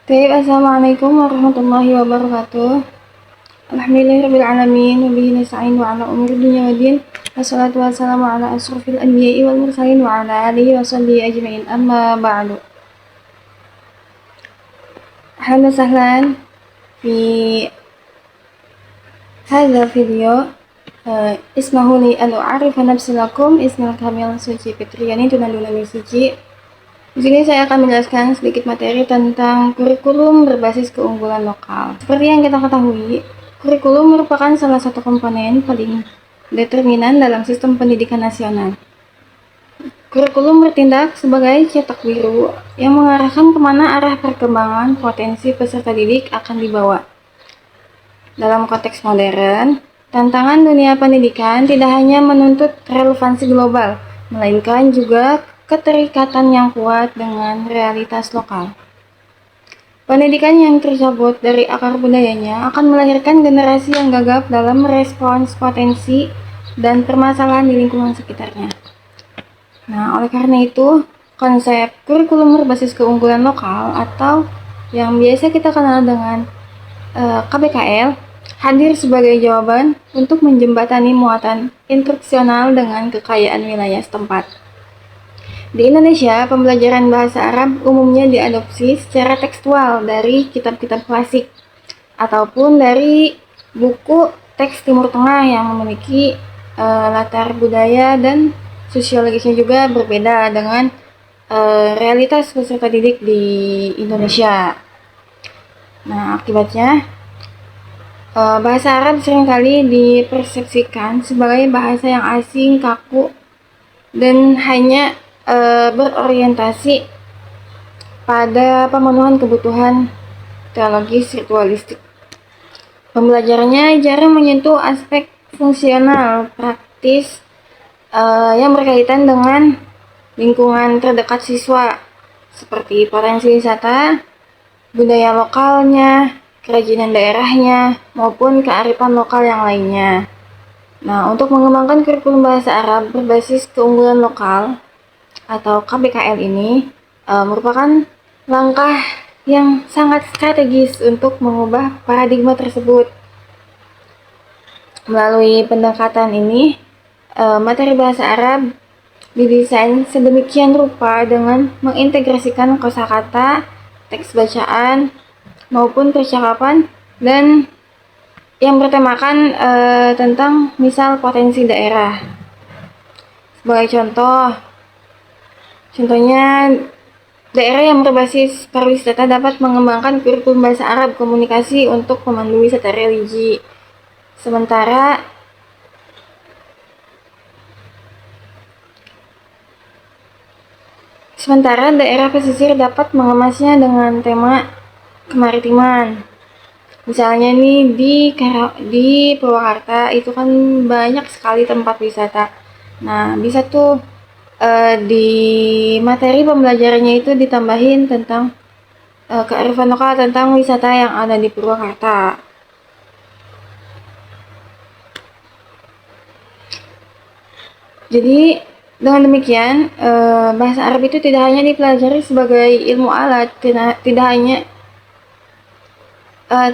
Baik, assalamualaikum warahmatullahi wabarakatuh. Alhamdulillahirrabbilalamin. Wabihi nasta'in wa ala umuri dunya waddin. Wassalatu wassalamu ala asrofil anbiya'i wal mursalin wa ala alihi wa sahbihi ajma'in. Amma ba'du. Ahlan wa sahlan fi hadha video. Ismahu li an u'arifa nafsi lakum. Ismil kamil Suci Fitriani Tunadunami Suci. Di sini saya akan menjelaskan sedikit materi tentang kurikulum berbasis keunggulan lokal. Seperti yang kita ketahui, kurikulum merupakan salah satu komponen paling determinan dalam sistem pendidikan nasional. Kurikulum bertindak sebagai cetak biru yang mengarahkan kemana arah perkembangan potensi peserta didik akan dibawa. Dalam konteks modern, tantangan dunia pendidikan tidak hanya menuntut relevansi global, melainkan juga keterikatan yang kuat dengan realitas lokal. Pendidikan yang tercabut dari akar budayanya akan melahirkan generasi yang gagap dalam merespons potensi dan permasalahan di lingkungan sekitarnya. Nah, oleh karena itu, konsep kurikulum berbasis keunggulan lokal atau yang biasa kita kenal dengan KBKL hadir sebagai jawaban untuk menjembatani muatan instruksional dengan kekayaan wilayah setempat. Di Indonesia, pembelajaran bahasa Arab umumnya diadopsi secara tekstual dari kitab-kitab klasik ataupun dari buku teks Timur Tengah yang memiliki latar budaya dan sosiologisnya juga berbeda dengan realitas peserta didik di Indonesia. Nah, akibatnya bahasa Arab seringkali dipersepsikan sebagai bahasa yang asing, kaku, dan hanya berorientasi pada pemenuhan kebutuhan teologis ritualistik. Pembelajarannya jarang menyentuh aspek fungsional praktis yang berkaitan dengan lingkungan terdekat siswa seperti potensi wisata, budaya lokalnya, kerajinan daerahnya, maupun kearifan lokal yang lainnya. Nah, untuk mengembangkan kurikulum bahasa Arab berbasis keunggulan lokal atau KBKL ini merupakan langkah yang sangat strategis untuk mengubah paradigma tersebut. Melalui pendekatan ini, materi bahasa Arab didesain sedemikian rupa dengan mengintegrasikan kosakata, teks bacaan, maupun percakapan dan yang bertemakan tentang misal potensi daerah. Sebagai contohnya, daerah yang berbasis pariwisata dapat mengembangkan kurikulum bahasa Arab komunikasi untuk pemandu wisata religi. Sementara daerah pesisir dapat mengemasnya dengan tema kemaritiman. Misalnya nih di Purwakarta itu kan banyak sekali tempat wisata. Nah, bisa tuh di materi pembelajarannya itu ditambahin tentang kearifan lokal tentang wisata yang ada di Purwakarta. Jadi dengan demikian bahasa Arab itu tidak hanya dipelajari sebagai ilmu alat, tidak hanya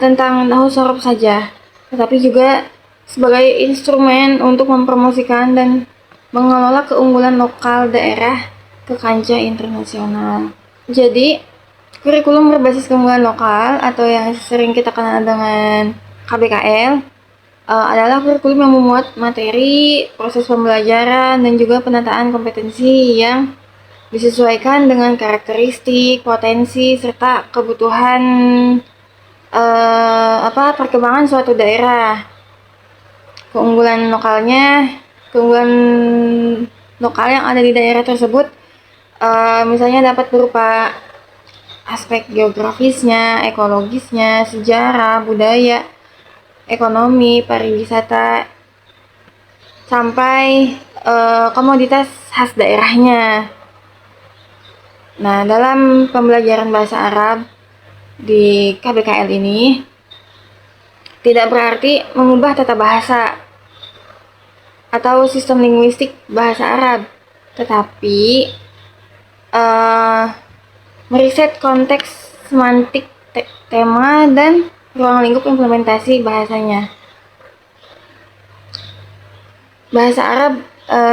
tentang nahwu sorof saja, tetapi juga sebagai instrumen untuk mempromosikan dan mengelola keunggulan lokal daerah ke kancah internasional. Jadi, kurikulum berbasis keunggulan lokal atau yang sering kita kenal dengan KBKL adalah kurikulum yang memuat materi, proses pembelajaran, dan juga penataan kompetensi yang disesuaikan dengan karakteristik, potensi, serta kebutuhan perkembangan suatu daerah. Keunggulan lokal yang ada di daerah tersebut misalnya dapat berupa aspek geografisnya, ekologisnya, sejarah, budaya, ekonomi, pariwisata, sampai komoditas khas daerahnya. Nah, dalam pembelajaran bahasa Arab di KBKL ini tidak berarti mengubah tata bahasa atau sistem linguistik bahasa Arab, tetapi meriset konteks semantik tema dan ruang lingkup implementasi bahasanya. Bahasa Arab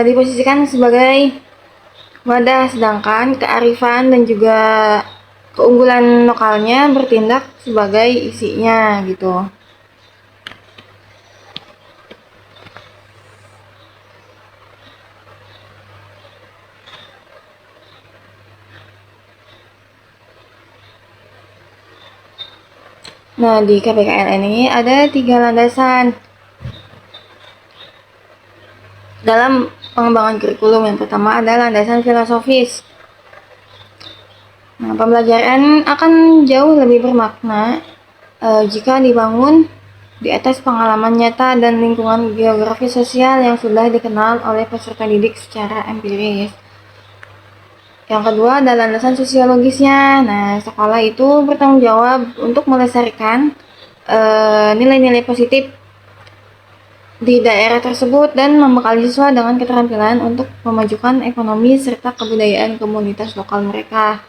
diposisikan sebagai wadah, sedangkan kearifan dan juga keunggulan lokalnya bertindak sebagai isinya gitu. Nah, di KPKN ini ada 3 landasan dalam pengembangan kurikulum. Yang pertama adalah landasan filosofis. Nah, pembelajaran akan jauh lebih bermakna jika dibangun di atas pengalaman nyata dan lingkungan geografi sosial yang sudah dikenal oleh peserta didik secara empiris. Yang kedua adalah landasan sosiologisnya. Nah, sekolah itu bertanggung jawab untuk melestarikan nilai-nilai positif di daerah tersebut dan membekali siswa dengan keterampilan untuk memajukan ekonomi serta kebudayaan komunitas lokal mereka.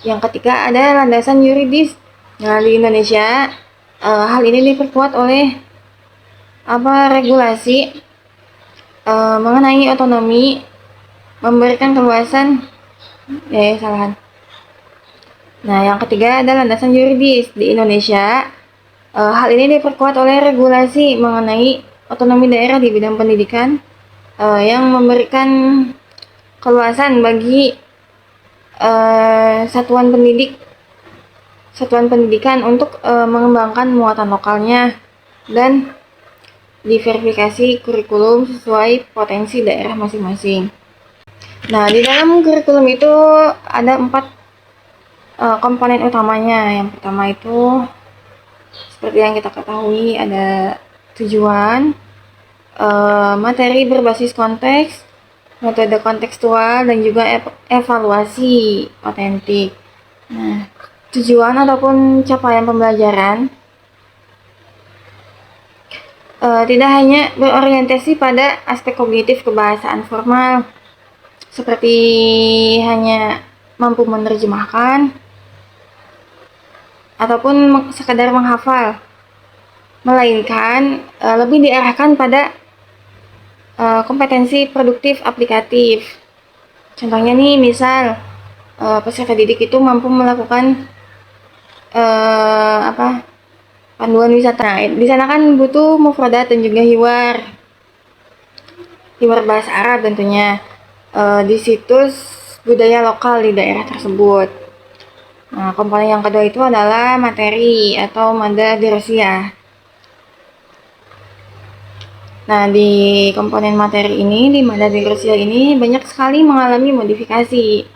Yang ketiga ada landasan yuridis. Nah, di Indonesia hal ini diperkuat oleh regulasi mengenai otonomi, memberikan keluasan Nah, yang ketiga adalah landasan yuridis. Di Indonesia hal ini diperkuat oleh regulasi mengenai otonomi daerah di bidang pendidikan yang memberikan keluasan bagi satuan pendidikan untuk mengembangkan muatan lokalnya dan diverifikasi kurikulum sesuai potensi daerah masing-masing. Nah, di dalam kurikulum itu ada 4 komponen utamanya. Yang pertama itu seperti yang kita ketahui ada tujuan, materi berbasis konteks, metode kontekstual, dan juga evaluasi otentik. Nah, tujuan ataupun capaian pembelajaran tidak hanya berorientasi pada aspek kognitif kebahasaan formal, seperti hanya mampu menerjemahkan ataupun sekadar menghafal, melainkan lebih diarahkan pada kompetensi produktif aplikatif. Contohnya nih, misal peserta didik itu mampu melakukan panduan wisata. Nah, di sana kan butuh mufradat dan juga hiwar bahasa Arab tentunya di situs budaya lokal di daerah tersebut. Nah, komponen yang kedua itu adalah materi atau mada dirasiah. Nah, di komponen materi ini, di mada dirasiah ini banyak sekali mengalami modifikasi.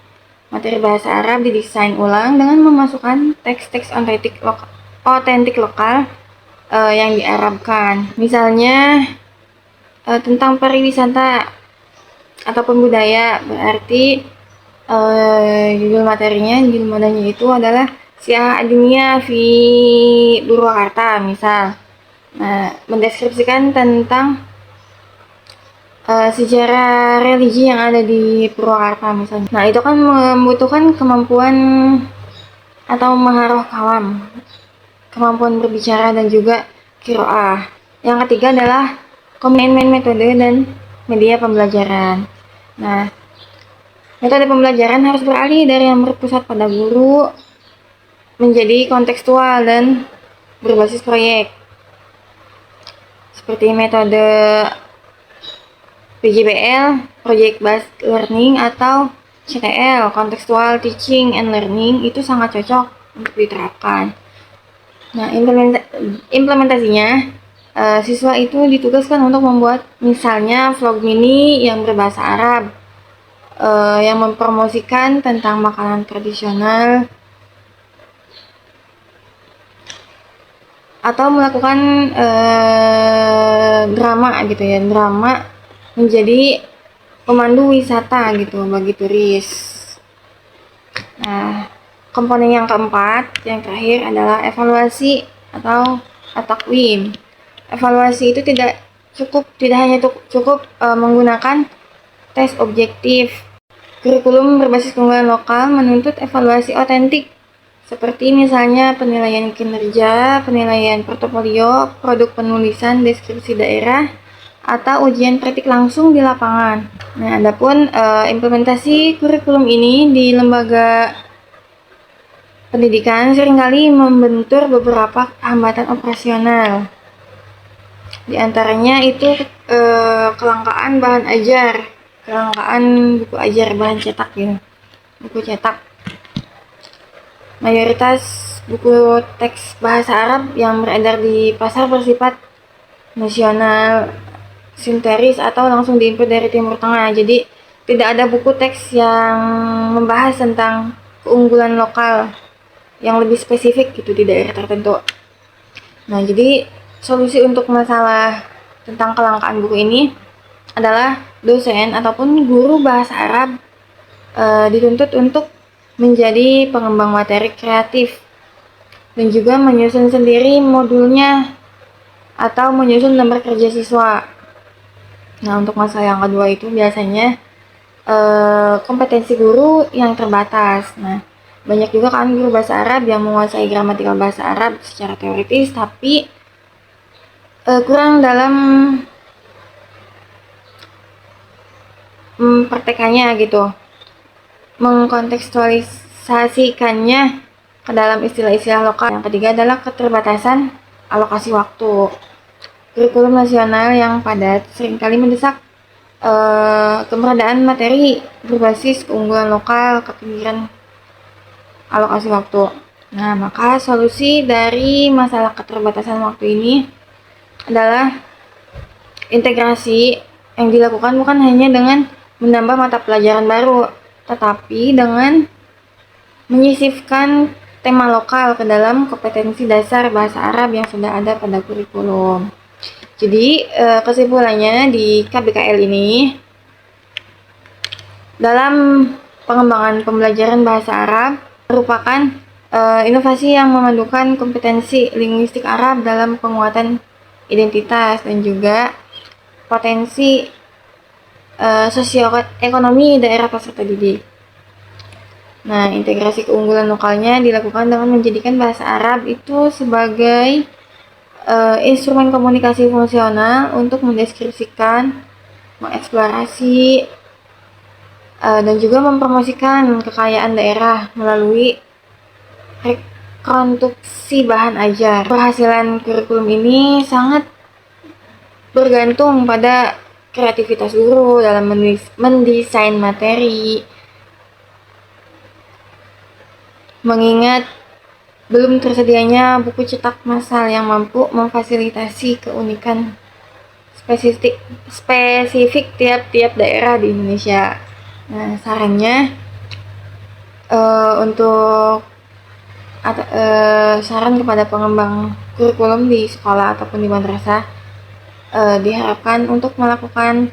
Materi bahasa Arab didesain ulang dengan memasukkan teks-teks otentik lokal yang diarabkan. Misalnya tentang pariwisata ataupun budaya, berarti judul madanya itu adalah Syiah Adiniyah fi Purwakarta misal. Nah, mendeskripsikan tentang sejarah religi yang ada di Purwakarta misalnya. Nah, itu kan membutuhkan kemampuan atau maharoh kalam, kemampuan berbicara dan juga qiraah. Yang ketiga adalah komponen metode dan media pembelajaran. Nah, metode pembelajaran harus beralih dari yang berpusat pada guru menjadi kontekstual dan berbasis proyek. Seperti metode PJBL, Project Based Learning, atau CTL, Contextual Teaching and Learning, itu sangat cocok untuk diterapkan. Nah, implementasinya siswa itu ditugaskan untuk membuat misalnya vlog mini yang berbahasa Arab yang mempromosikan tentang makanan tradisional atau melakukan drama gitu ya, drama menjadi pemandu wisata gitu bagi turis. Nah, komponen yang keempat, yang terakhir adalah evaluasi atau takwim. Evaluasi itu tidak hanya cukup menggunakan tes objektif. Kurikulum berbasis keunggulan lokal menuntut evaluasi otentik seperti misalnya penilaian kinerja, penilaian portofolio, produk penulisan, deskripsi daerah, atau ujian praktik langsung di lapangan. Nah, adapun implementasi kurikulum ini di lembaga pendidikan seringkali membentur beberapa hambatan operasional. Di antaranya itu kelangkaan bahan ajar, kelangkaan buku ajar bahan cetak gitu, buku cetak. Mayoritas buku teks bahasa Arab yang beredar di pasar bersifat nasional, sinteris, atau langsung diimpor dari Timur Tengah. Jadi tidak ada buku teks yang membahas tentang keunggulan lokal yang lebih spesifik gitu di daerah tertentu. Nah, jadi solusi untuk masalah tentang kelangkaan buku ini adalah dosen ataupun guru bahasa Arab dituntut untuk menjadi pengembang materi kreatif dan juga menyusun sendiri modulnya atau menyusun lembar kerja siswa. Nah, untuk masalah yang kedua itu biasanya kompetensi guru yang terbatas. Nah, banyak juga kan guru bahasa Arab yang menguasai gramatikal bahasa Arab secara teoritis, tapi kurang dalam praktekannya gitu, mengkontekstualisasikannya ke dalam istilah-istilah lokal. Yang ketiga adalah keterbatasan alokasi waktu. Kurikulum nasional yang padat seringkali mendesak keberadaan materi berbasis keunggulan lokal, ketinggian alokasi waktu. Nah, maka solusi dari masalah keterbatasan waktu ini adalah integrasi yang dilakukan bukan hanya dengan menambah mata pelajaran baru, tetapi dengan menyisipkan tema lokal ke dalam kompetensi dasar bahasa Arab yang sudah ada pada kurikulum. Jadi, kesimpulannya di KBKL ini, dalam pengembangan pembelajaran bahasa Arab merupakan inovasi yang memadukan kompetensi linguistik Arab dalam penguatan identitas dan juga potensi sosioekonomi daerah peserta didik. Nah, integrasi keunggulan lokalnya dilakukan dengan menjadikan bahasa Arab itu sebagai instrumen komunikasi fungsional untuk mendeskripsikan, mengeksplorasi, dan juga mempromosikan kekayaan daerah melalui rekonstruksi bahan ajar. Keberhasilan kurikulum ini sangat bergantung pada kreativitas guru dalam mendesain materi, mengingat belum tersedianya buku cetak massal yang mampu memfasilitasi keunikan spesifik tiap-tiap daerah di Indonesia. Nah, sarannya untuk saran kepada pengembang kurikulum di sekolah ataupun di madrasah diharapkan untuk melakukan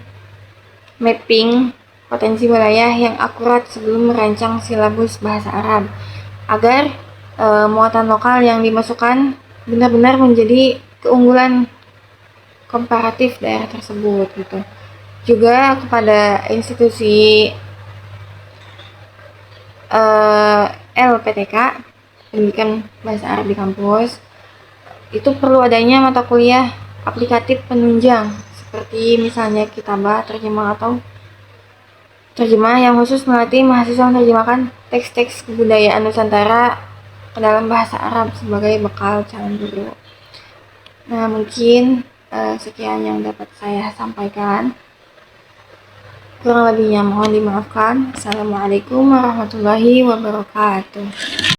mapping potensi wilayah yang akurat sebelum merancang silabus bahasa Arab agar muatan lokal yang dimasukkan benar-benar menjadi keunggulan komparatif daerah tersebut gitu. Juga kepada institusi LPTK, pendidikan bahasa Arab di kampus, itu perlu adanya mata kuliah aplikatif penunjang seperti misalnya kitabah, terjemah, atau terjemah yang khusus melatih mahasiswa menerjemahkan teks-teks kebudayaan Nusantara ke dalam bahasa Arab sebagai bekal calon guru. Nah, mungkin sekian yang dapat saya sampaikan. Kurang lebihnya mohon dimaafkan. Assalamualaikum warahmatullahi wabarakatuh.